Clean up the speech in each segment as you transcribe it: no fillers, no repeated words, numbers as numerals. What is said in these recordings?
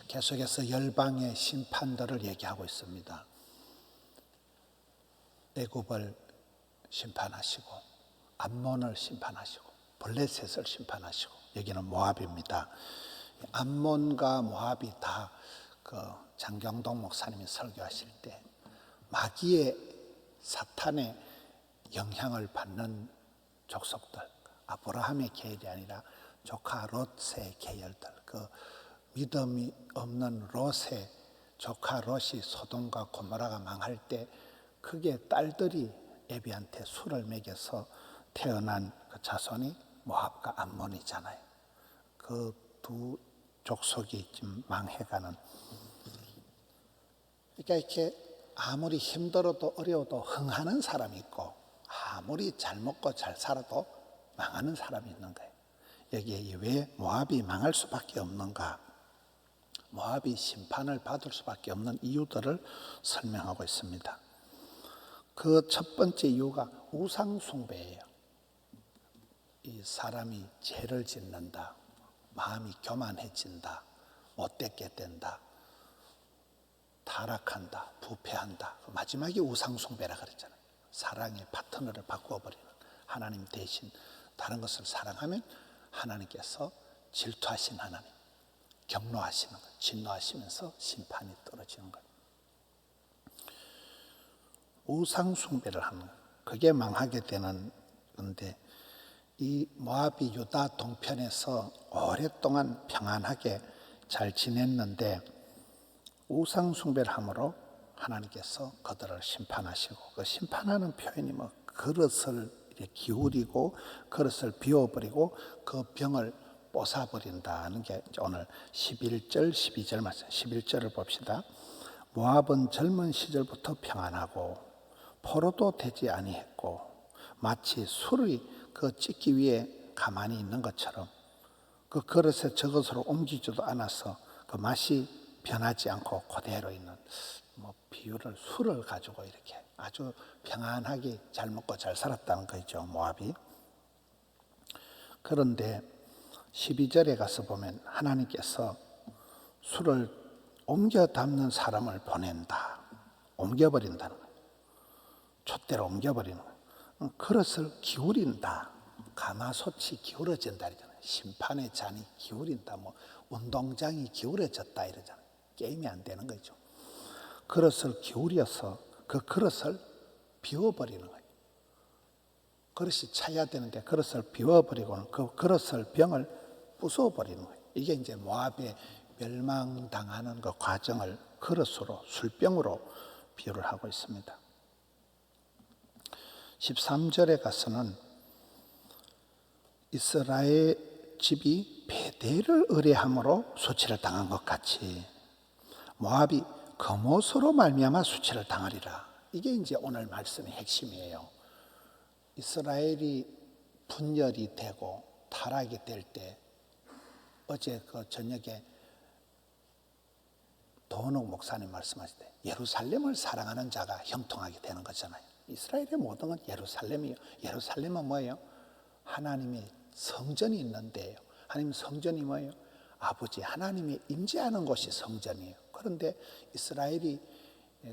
계속해서 열방의 심판들을 얘기하고 있습니다. 애굽을 심판하시고 암몬을 심판하시고 블레셋을 심판하시고, 여기는 모압입니다. 암몬과 모압이 다 그 장경동 목사님이 설교하실 때 마귀의 사탄의 영향을 받는 족속들, 아브라함의 계열이 아니라 조카 롯의 계열들, 그 믿음이 없는 롯의 조카 롯이 소돔과 고모라가 망할 때 그게 딸들이 애비한테 술을 먹여서 태어난 그 자손이 모압과 암몬이잖아요. 그 두 족속이 지금 망해가는. 그러니까 이렇게 아무리 힘들어도 어려워도 흥하는 사람이 있고, 아무리 잘 먹고 잘 살아도 망하는 사람이 있는 거예요. 여기에 왜 모압이 망할 수밖에 없는가? 모압이 심판을 받을 수밖에 없는 이유들을 설명하고 있습니다. 그 첫 번째 이유가 우상숭배예요. 이 사람이 죄를 짓는다, 마음이 교만해진다, 못되게 된다, 타락한다, 부패한다. 마지막에 우상숭배라 그랬잖아요. 사랑의 파트너를 바꾸어버리는, 하나님 대신 다른 것을 사랑하면 하나님께서 질투하신 하나님, 경노하시는 것, 진노하시면서 심판이 떨어지는 것. 우상숭배를 하는 것, 그게 망하게 되는 건데, 이 모압이 유다 동편에서 오랫동안 평안하게 잘 지냈는데 우상숭배를 함으로 하나님께서 그들을 심판하시고, 그 심판하는 표현이 뭐 그릇을 이렇게 기울이고 그릇을 비워버리고 그 병을 뽀사버린다는 게 오늘 11절 12절 말씀. 11절을 봅시다. 모압은 젊은 시절부터 평안하고 포로도 되지 아니했고 마치 술이 그 찢기 위해 가만히 있는 것처럼 그 그릇에 저것으로 옮기지도 않아서 그 맛이 변하지 않고 그대로 있는, 뭐 비유를 술을 가지고 이렇게 아주 평안하게 잘 먹고 잘 살았다는 거죠, 모압이. 그런데 12절에 가서 보면 하나님께서 술을 옮겨 담는 사람을 보낸다, 옮겨버린다는 거예요. 촛대로 옮겨버리는 거예요. 그릇을 기울인다, 가마솥이 기울어진다 이러잖아요. 심판의 잔이 기울인다, 뭐 운동장이 기울어졌다 이러잖아요. 게임이 안 되는 거죠. 그릇을 기울여서 그 그릇을 비워버리는 거예요. 그릇이 차야 되는데 그릇을 비워버리고는 그 그릇을 병을 부숴버리는 거예요. 이게 이제 모압의 멸망당하는 그 과정을 그릇으로, 술병으로 비유를 하고 있습니다. 13절에 가서는 이스라엘 집이 베델을 의뢰함으로 수치를 당한 것 같이 모압이 거못으로 말미암아 수치를 당하리라. 이게 이제 오늘 말씀의 핵심이에요. 이스라엘이 분열이 되고 타락이 될 때, 어제 그 저녁에 도은옥 목사님 말씀하실 때 예루살렘을 사랑하는 자가 형통하게 되는 거잖아요. 이스라엘의 모든 건 예루살렘이에요. 예루살렘은 뭐예요? 하나님의 성전이 있는데요. 하나님 성전이 뭐예요? 아버지 하나님이 임재하는 곳이 성전이에요. 그런데 이스라엘이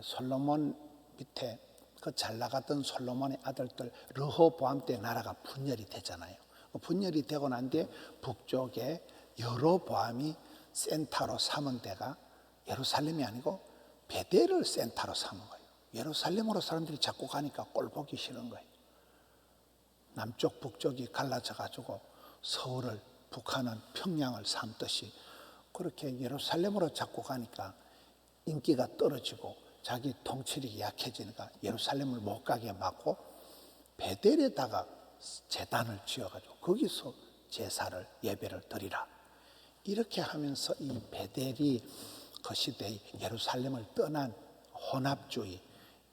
솔로몬 밑에 그 잘 나갔던 솔로몬의 아들들 르호보암 때 나라가 분열이 되잖아요. 분열이 되고 난 뒤에 북쪽에 여로보암이 센터로 삼은 데가 예루살렘이 아니고 베델을 센터로 삼은 거예요. 예루살렘으로 사람들이 자꾸 가니까 꼴 보기 싫은 거예요. 남쪽 북쪽이 갈라져 가지고 서울을, 북한은 평양을 삼듯이 그렇게 예루살렘으로 자꾸 가니까 인기가 떨어지고 자기 통치력이 약해지니까 예루살렘을 못 가게 막고 베델에다가 제단을 지어가지고 거기서 제사를, 예배를 드리라. 이렇게 하면서 이 베델이 그 시대의 예루살렘을 떠난 혼합주의,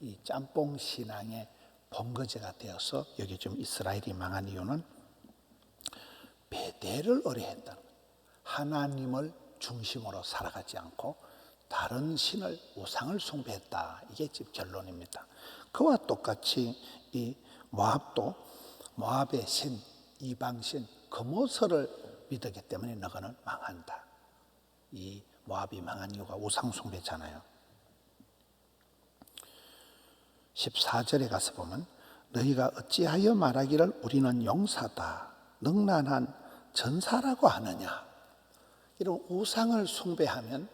이 짬뽕 신앙의 본거지가 되어서 여기 좀 이스라엘이 망한 이유는 베델을 의뢰했다는 거예요. 하나님을 중심으로 살아가지 않고 다른 신을, 우상을 숭배했다. 이게 지금 결론입니다. 그와 똑같이 이 모압도 모압의 신, 이방신, 거모설을 믿었기 때문에 너희는 망한다. 이 모압이 망한 이유가 우상 숭배잖아요. 14절에 가서 보면 너희가 어찌하여 말하기를 우리는 용사다, 능란한 전사라고 하느냐. 이런 우상을 숭배하면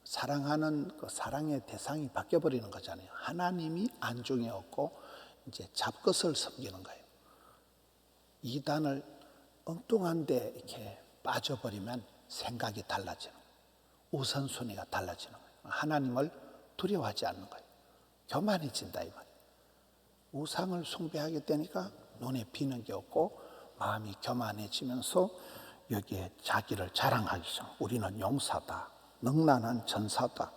사랑하는 그 사랑의 대상이 바뀌어버리는 거잖아요. 하나님이 안중에 없고 이제 잡것을 섬기는 거예요. 이단을 엉뚱한데 이렇게 빠져버리면 생각이 달라지는 거예요. 우선순위가 달라지는 거예요. 하나님을 두려워하지 않는 거예요. 교만해진다 이 말이에요. 우상을 숭배하게 되니까 눈에 비는 게 없고 마음이 교만해지면서 여기에 자기를 자랑하기 시작. 우리는 용사다, 능란한 전사다.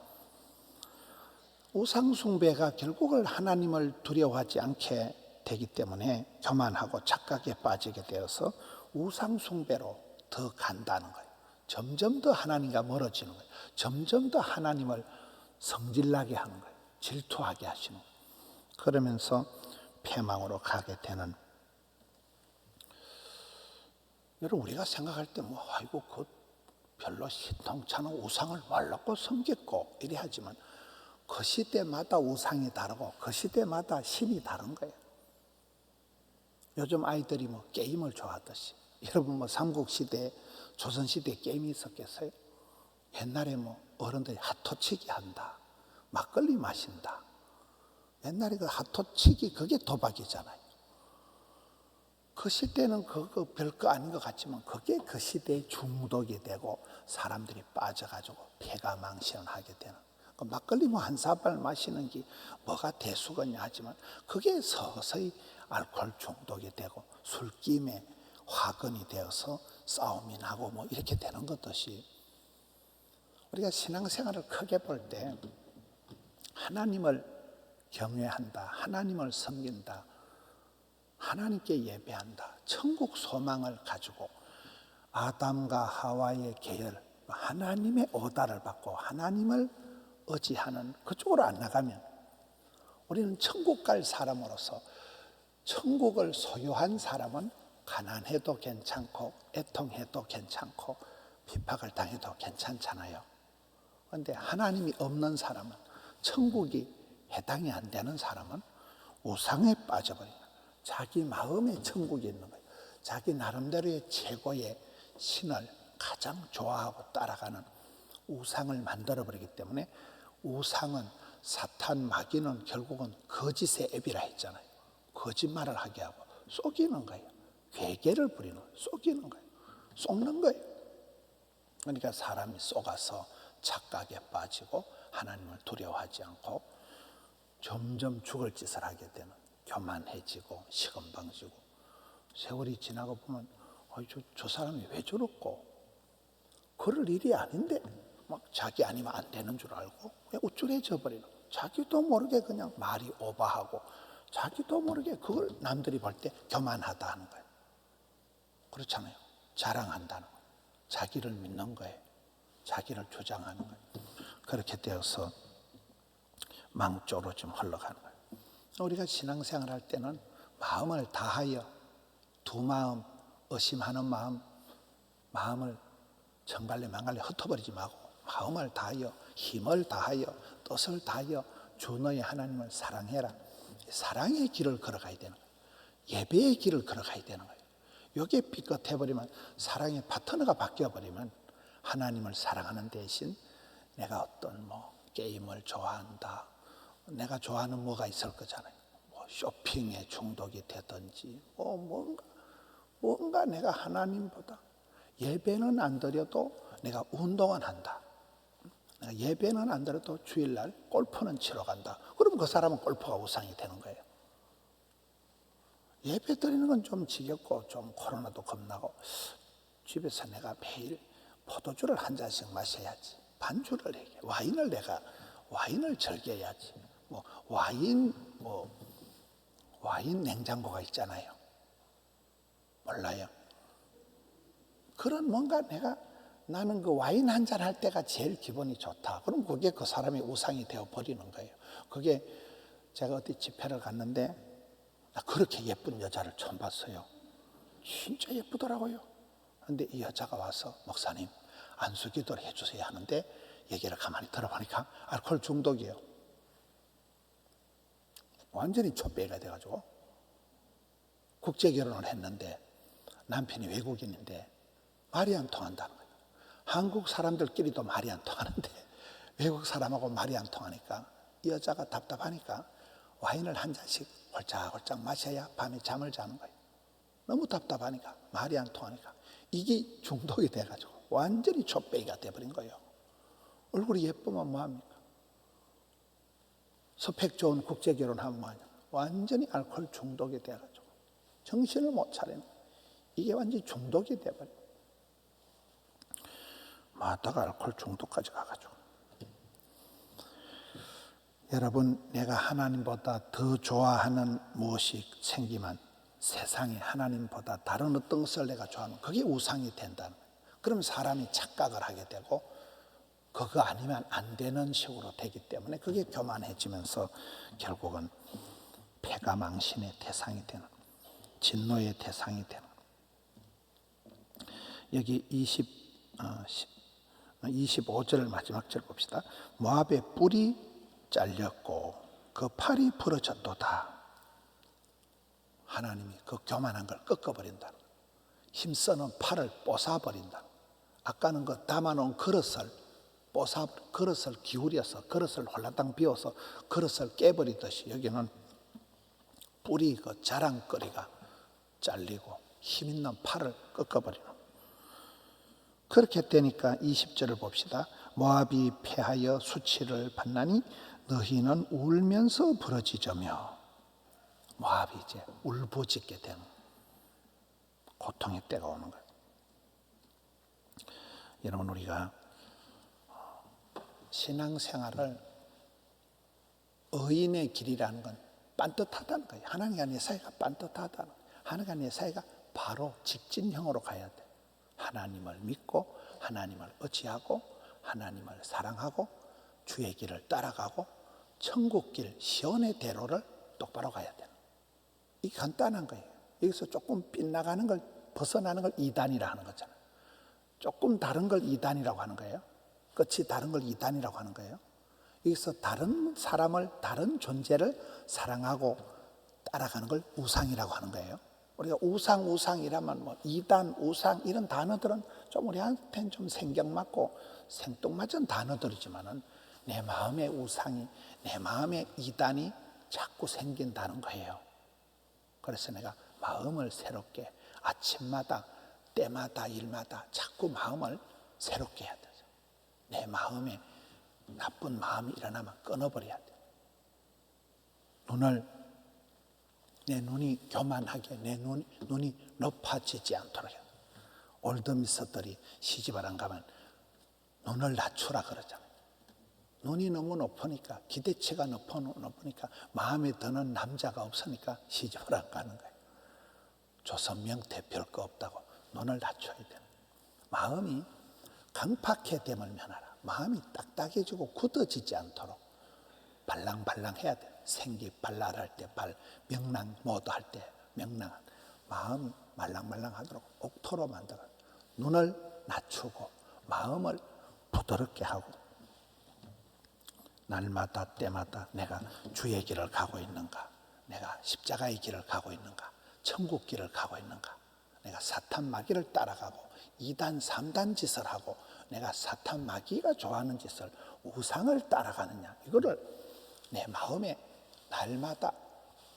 우상 숭배가 결국은 하나님을 두려워하지 않게 되기 때문에 교만하고 착각에 빠지게 되어서 우상 숭배로 더 간다는 거예요. 점점 더 하나님과 멀어지는 거예요. 점점 더 하나님을 성질나게 하는 거예요. 질투하게 하시는 거예요. 그러면서 패망으로 가게 되는. 여러분 우리가 생각할 때 뭐 아이고 그 별로 신통찮은 우상을 말랐고 섬겼고 이래 하지만 그 시대마다 우상이 다르고 그 시대마다 신이 다른 거예요. 요즘 아이들이 뭐 게임을 좋아하듯이 여러분 뭐 삼국시대 조선시대에 게임이 있었겠어요? 옛날에 뭐 어른들이 핫토치기 한다, 막걸리 마신다. 옛날에 그 핫토치기 그게 도박이잖아요. 그 시대는 그거 별거 아닌 것 같지만 그게 그 시대의 중독이 되고 사람들이 빠져가지고 폐가망신을 하게 되는. 그 막걸리 뭐 한 사발 마시는 게 뭐가 대수겠냐 하지만 그게 서서히 알코올 중독이 되고 술김에 화근이 되어서 싸움이 나고 뭐 이렇게 되는 것듯이 우리가 신앙생활을 크게 볼 때 하나님을 경외한다, 하나님을 섬긴다, 하나님께 예배한다, 천국 소망을 가지고 아담과 하와의 계열, 하나님의 오다를 받고 하나님을 의지하는 그쪽으로 안 나가면 우리는 천국 갈 사람으로서 천국을 소유한 사람은 가난해도 괜찮고 애통해도 괜찮고 핍박을 당해도 괜찮잖아요. 그런데 하나님이 없는 사람은, 천국이 해당이 안 되는 사람은 우상에 빠져버려요. 자기 마음의 천국이 있는 거예요. 자기 나름대로의 최고의 신을 가장 좋아하고 따라가는 우상을 만들어버리기 때문에 우상은 사탄 마귀는 결국은 거짓의 앱이라 했잖아요. 거짓말을 하게 하고 속이는 거예요. 괴계를 부리는 거예요. 속이는 거예요. 속는 거예요. 그러니까 사람이 속아서 착각에 빠지고 하나님을 두려워하지 않고 점점 죽을 짓을 하게 되는, 교만해지고 시건방지고. 세월이 지나고 보면 저 사람이 왜 저렇고 그럴 일이 아닌데 막 자기 아니면 안 되는 줄 알고 우쭐해져 버리는 거예요. 자기도 모르게 그냥 말이 오버하고 자기도 모르게 그걸 남들이 볼 때 교만하다 하는 거예요. 그렇잖아요. 자랑한다는 거예요. 자기를 믿는 거예요. 자기를 주장하는 거예요. 그렇게 되어서 망조로 좀 흘러가는 거예요. 우리가 신앙생활 할 때는 마음을 다하여 두 마음, 의심하는 마음, 마음을 정갈래 망갈래 흩어버리지 말고 마음을 다하여 힘을 다하여 뜻을 다하여 주 너의 하나님을 사랑해라. 사랑의 길을 걸어가야 되는 거예요. 예배의 길을 걸어가야 되는 거예요. 이게 삐끗해버리면 사랑의 파트너가 바뀌어버리면 하나님을 사랑하는 대신 내가 어떤 뭐 게임을 좋아한다, 내가 좋아하는 뭐가 있을 거잖아요. 뭐 쇼핑에 중독이 되든지 뭔가 내가 하나님보다 예배는 안 드려도 내가 운동은 한다, 내가 예배는 안 드려도 주일날 골프는 치러 간다. 그러면 그 사람은 골프가 우상이 되는 거예요. 예배 드리는 건 좀 지겹고 좀 코로나도 겁나고 집에서 내가 매일 포도주를 한 잔씩 마셔야지, 반주를 해, 와인을 즐겨야지. 와인 냉장고가 있잖아요. 몰라요. 그런 뭔가 나는 그 와인 한 잔 할 때가 제일 기분이 좋다. 그럼 그게 그 사람의 우상이 되어 버리는 거예요. 그게 제가 어디 집회를 갔는데 나 그렇게 예쁜 여자를 처음 봤어요. 진짜 예쁘더라고요. 그런데 이 여자가 와서 목사님 안수기도를 해주셔야 하는데 얘기를 가만히 들어보니까 알코올 중독이에요. 완전히 촛배가 돼가지고 국제 결혼을 했는데 남편이 외국인인데 말이 안 통한다는 거예요. 한국 사람들끼리도 말이 안 통하는데 외국 사람하고 말이 안 통하니까 이 여자가 답답하니까 와인을 한 잔씩 홀짝홀짝 마셔야 밤에 잠을 자는 거예요. 너무 답답하니까 말이 안 통하니까 이게 중독이 돼가지고 완전히 촛배기가 돼버린 거예요. 얼굴이 예쁘면 뭐합니까? 스펙 좋은 국제 결혼하면 뭐하냐? 완전히 알코올 중독이 돼가지고 정신을 못 차리는 거예요. 이게 완전히 중독이 돼버려요. 마다가 알코올 중독까지 가가지고. 여러분, 내가 하나님보다 더 좋아하는 무엇이 생기면 세상에 하나님보다 다른 어떤 것을 내가 좋아하면 그게 우상이 된다는 거예요. 그럼 사람이 착각을 하게 되고 그거 아니면 안 되는 식으로 되기 때문에 그게 교만해지면서 결국은 패가 망신의 대상이 되는, 진노의 대상이 되는. 여기 25절 마지막 절 봅시다. 모압의 뿔이 잘렸고 그 팔이 부러졌도다. 하나님이 그 교만한 걸 꺾어버린다. 힘쓰는 팔을 뽀사버린다. 아까는 그 담아놓은 그릇을 그릇을 기울여서 그릇을 홀라당 비워서 그릇을 깨버리듯이 여기는 뿔이 그 자랑거리가 잘리고 힘있는 팔을 꺾어버리는. 그렇게 되니까 20절을 봅시다. 모압이 패하여 수치를 받나니 너희는 울면서 부러지저며. 모압이 이제 울부짖게 되는 고통의 때가 오는 거예요. 여러분, 우리가 신앙생활을 의인의 길이라는 건 빤듯하다는 거예요. 하나님과 내 사이가 빤듯하다는 거예요. 하나님과 내 사이가 바로 직진형으로 가야 돼. 하나님을 믿고 하나님을 의지하고 하나님을 사랑하고 주의 길을 따라가고 천국길 시온의 대로를 똑바로 가야 돼. 이게 간단한 거예요. 여기서 조금 빗나가는 걸 벗어나는 걸 이단이라 하는 거잖아요. 조금 다른 걸 이단이라고 하는 거예요. 끝이 다른 걸 이단이라고 하는 거예요. 여기서 다른 사람을, 다른 존재를 사랑하고 따라가는 걸 우상이라고 하는 거예요. 우리가 우상이라면 뭐 이단, 우상 이런 단어들은 좀 우리한테는 좀 생경맞고 생뚱맞은 단어들이지만은 내 마음의 우상이, 내 마음의 이단이 자꾸 생긴다는 거예요. 그래서 내가 마음을 새롭게 아침마다 때마다 일마다 자꾸 마음을 새롭게 해야 되죠. 내 마음에 나쁜 마음이 일어나면 끊어버려야 돼요. 내 눈이 교만하게 내 눈이 높아지지 않도록 해요. 올드미스들이 시집을 안 가면 눈을 낮추라 그러잖아요. 눈이 너무 높으니까 기대치가 높으니까 마음에 드는 남자가 없으니까 시집을 안 가는 거예요. 조선 명태 별거 없다고 눈을 낮춰야 돼요. 마음이 강팍해 됨을 면하라. 마음이 딱딱해지고 굳어지지 않도록 발랑발랑 해야 돼. 생기 발랄할 때 발, 명랑 모두 할 때 명랑한 마음이 말랑말랑하도록 옥토로 만들어 눈을 낮추고 마음을 부드럽게 하고 날마다 때마다 내가 주의 길을 가고 있는가, 내가 십자가의 길을 가고 있는가, 천국 길을 가고 있는가, 내가 사탄 마귀를 따라가고 2단 3단 짓을 하고 내가 사탄 마귀가 좋아하는 짓을 우상을 따라가느냐, 이거를 내 마음에 날마다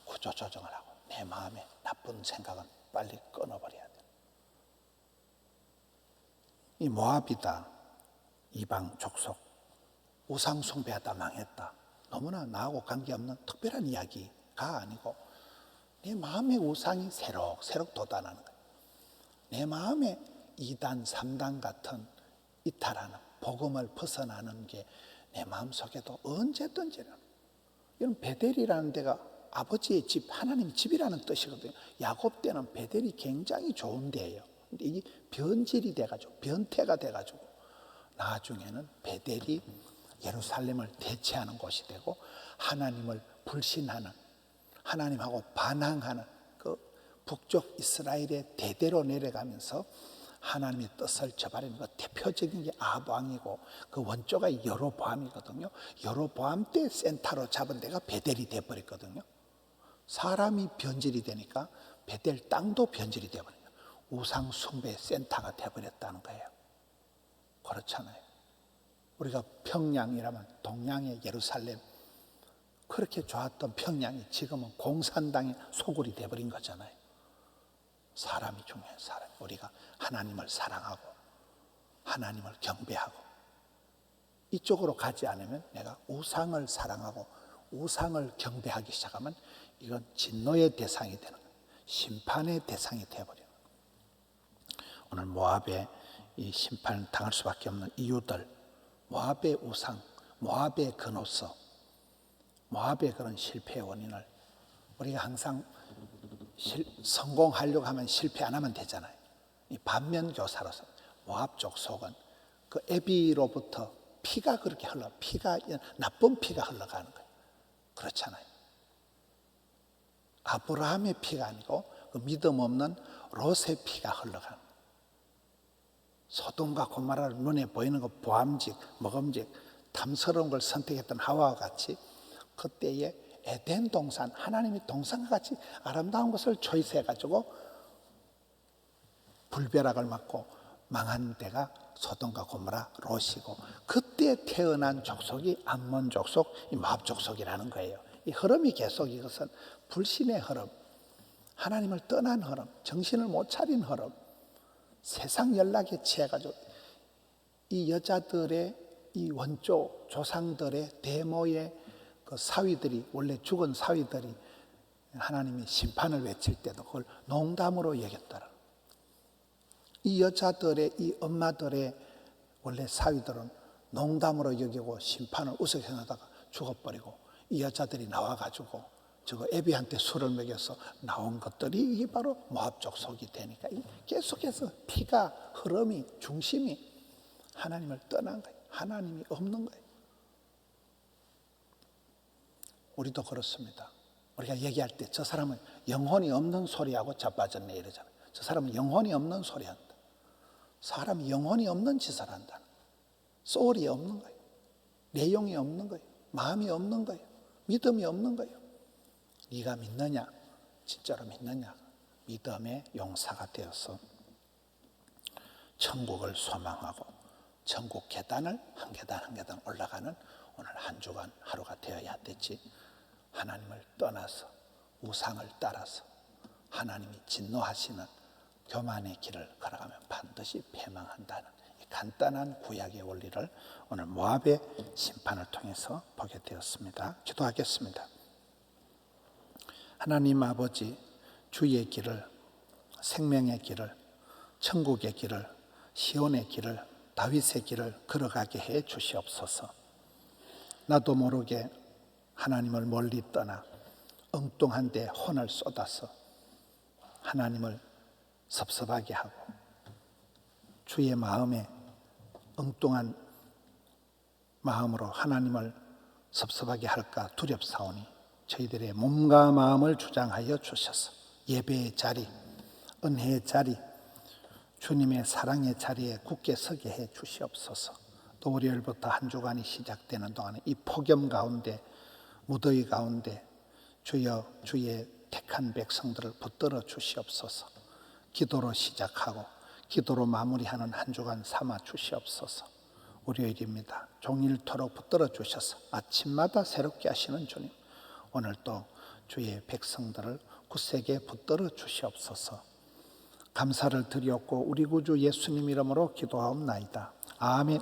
구조조정을 하고 내 마음에 나쁜 생각은 빨리 끊어버려야 돼. 이 모압이다, 이방 족속, 우상 숭배하다 망했다, 너무나 나하고 관계없는 특별한 이야기가 아니고 내 마음의 우상이 새록새록 돋아나는 거예요. 내 마음에 2단 3단 같은 이탈하는 복음을 벗어나는 게 내 마음속에도 언제든지. 이런 베델이라는 데가 아버지의 집, 하나님의 집이라는 뜻이거든요. 야곱 때는 베델이 굉장히 좋은 데예요. 근데 이게 변질이 돼가지고 변태가 돼가지고 나중에는 베델이 예루살렘을 대체하는 곳이 되고 하나님을 불신하는, 하나님하고 반항하는 그 북쪽 이스라엘의 대대로 내려가면서 하나님의 뜻을 저버리는 그 대표적인 게 아합 왕이고 그 원조가 여로보암이거든요. 여로보암 때 센터로 잡은 데가 베델이 돼버렸거든요. 사람이 변질이 되니까 베델 땅도 변질이 돼버려요. 우상 숭배의 센터가 돼버렸다는 거예요. 그렇잖아요. 우리가 평양이라면 동양의 예루살렘, 그렇게 좋았던 평양이 지금은 공산당의 소굴이 돼버린 거잖아요. 사람이 중요해요. 사람. 우리가 하나님을 사랑하고 하나님을 경배하고 이쪽으로 가지 않으면, 내가 우상을 사랑하고 우상을 경배하기 시작하면 이건 진노의 대상이 되는 거예요. 심판의 대상이 되어버려요. 오늘 모압의 이 심판을 당할 수밖에 없는 이유들, 모압의 우상, 모압의 근호서, 모압의 그런 실패의 원인을 우리가 항상 성공하려고 하면 실패 안 하면 되잖아요. 이 반면교사로서 모압 족속은 그 에비로부터 피가 그렇게 피가 나쁜 피가 흘러가는 거예요. 그렇잖아요. 아브라함의 피가 아니고 그 믿음 없는 롯의 피가 흘러가는 거예요. 소돔과 고모라를 눈에 보이는 거 보암직, 먹음직, 탐스러운 걸 선택했던 하와와 같이 그때의 에덴 동산, 하나님이 동산과 같이 아름다운 것을 초이스해가지고 불벼락을 맞고 망한 데가 소돔과 고모라, 롯이고, 그때 태어난 족속이 암몬 족속, 이 모압 족속이라는 거예요. 이 흐름이 계속, 이것은 불신의 흐름, 하나님을 떠난 흐름, 정신을 못 차린 흐름, 세상 연락에 취해가지고 이 여자들의 이 원조 조상들의 데모의 그 사위들이, 원래 죽은 사위들이 하나님이 심판을 외칠 때도 그걸 농담으로 여겼더라. 이 여자들의, 이 엄마들의 원래 사위들은 농담으로 여기고 심판을 우습게 생각하다가 죽어버리고, 이 여자들이 나와가지고 저거 애비한테 술을 먹여서 나온 것들이 이게 바로 모압 족속이 되니까 계속해서 피가 흐름이, 중심이 하나님을 떠난 거예요. 하나님이 없는 거예요. 우리도 그렇습니다. 우리가 얘기할 때 저 사람은 영혼이 없는 소리하고 자빠졌네 이러잖아요. 저 사람은 영혼이 없는 소리 한다. 사람이 영혼이 없는 짓을 한다. 소울이 없는 거예요. 내용이 없는 거예요. 마음이 없는 거예요. 믿음이 없는 거예요. 네가 믿느냐? 진짜로 믿느냐? 믿음의 용사가 되어서 천국을 소망하고 천국 계단을 한 계단 한 계단 올라가는 오늘 한 주간 하루가 되어야 되지. 하나님을 떠나서 우상을 따라서 하나님이 진노하시는 교만의 길을 걸어가면 반드시 패망한다는 이 간단한 구약의 원리를 오늘 모압의 심판을 통해서 보게 되었습니다. 기도하겠습니다. 하나님 아버지, 주의 길을, 생명의 길을, 천국의 길을, 시온의 길을, 다윗의 길을 걸어가게 해 주시옵소서. 나도 모르게 하나님을 멀리 떠나 엉뚱한 데 혼을 쏟아서 하나님을 섭섭하게 하고 주의 마음에 엉뚱한 마음으로 하나님을 섭섭하게 할까 두렵사오니 저희들의 몸과 마음을 주장하여 주셔서 예배의 자리, 은혜의 자리, 주님의 사랑의 자리에 굳게 서게 해 주시옵소서. 또 월요일부터 한 주간이 시작되는 동안에 이 폭염 가운데, 무더위 가운데 주여 주의 택한 백성들을 붙들어 주시옵소서. 기도로 시작하고 기도로 마무리하는 한 주간 삼아 주시옵소서. 월요일입니다. 종일토록 붙들어 주셔서 아침마다 새롭게 하시는 주님, 오늘 또 주의 백성들을 굳세게 붙들어 주시옵소서. 감사를 드리옵고 우리 구주 예수님 이름으로 기도하옵나이다. 아멘.